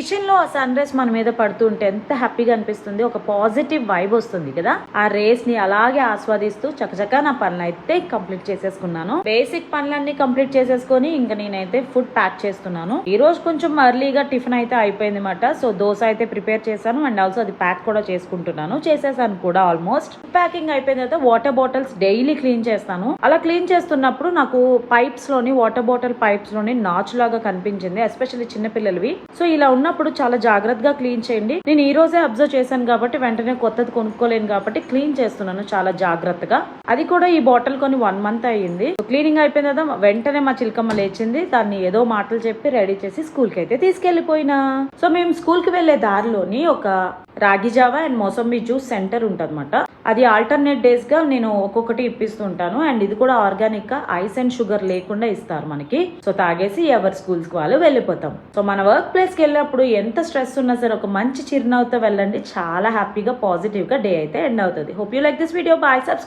Kitchen లో ఆ sun rice మన మీద పడుతుంటే ఎంత హ్యాపీగా అనిపిస్తుంది. ఒక పాజిటివ్ వైబ్ వస్తుంది కదా. ఆ రేస్ ని అలాగే ఆస్వాదిస్తూ చకచకా నా పనులు అయితే కంప్లీట్ చేసేసుకున్నాను. బేసిక్ పనులన్నీ కంప్లీట్ చేసేసుకొని ఇంకా నేనైతే ఫుడ్ ప్యాక్ చేస్తున్నాను. ఈ రోజు కొంచెం ఎర్లీగా టిఫిన్ అయితే అయిపోయింది మాట. సో దోశ అయితే ప్రిపేర్ చేశాను అండ్ ఆల్సో అది ప్యాక్ కూడా చేసుకుంటున్నాను. చేసేసాను కూడా ఆల్మోస్ట్. ప్యాకింగ్ అయిపోయిన తర్వాత వాటర్ బాటిల్స్ డైలీ క్లీన్ చేస్తాను. అలా క్లీన్ చేస్తున్నప్పుడు నాకు పైప్స్ లోని వాటర్ బాటిల్ పైప్స్ లోని నాచులాగా కనిపించింది, ఎస్పెషల్లీ చిన్నపిల్లలవి. సో ఇలా ఉన్నప్పుడు చాలా జాగ్రత్తగా క్లీన్ చేయండి. నేను ఈ రోజే అబ్జర్వ్ చేశాను కాబట్టి వెంటనే కొత్తది కొనుక్కోలేను కాబట్టి క్లీన్ చేస్తున్నాను చాలా జాగ్రత్తగా. అది కూడా ఈ బాటిల్ కొని 1 month అయ్యింది. క్లీనింగ్ అయిపోయిన తర్వాత వెంటనే మా చిలకమ్మ లేచింది. దాన్ని ఏదో మాటలు చెప్పి రెడీ చేసి స్కూల్ కి అయితే తీసుకెళ్లిపోయినా. సో మేము స్కూల్ కి వెళ్లే దారిలోని ఒక రాగి Java and mosambi juice centre ఉంటదన్నమాట. అది ఆల్టర్నేట్ డేస్ గా నేను ఒక్కొక్కటి ఇప్పిస్తూ ఉంటాను. అండ్ ఇది కూడా ఆర్గానిక్ గా ఐస్ అండ్ షుగర్ లేకుండా ఇస్తారు మనకి. సో తాగేసి ఎవరి స్కూల్స్ కి వాళ్ళు వెళ్ళిపోతాం. సో మన వర్క్ ప్లేస్ కి వెళ్ళినప్పుడు ఎంత స్ట్రెస్ ఉన్నా సరే ఒక మంచి చిరునవ్వుతో వెళ్ళండి. చాలా హ్యాపీగా పాజిటివ్ గా డే అయితే ఎండ్ అవుతుంది. Hope you like this video. Bye. Subscribe.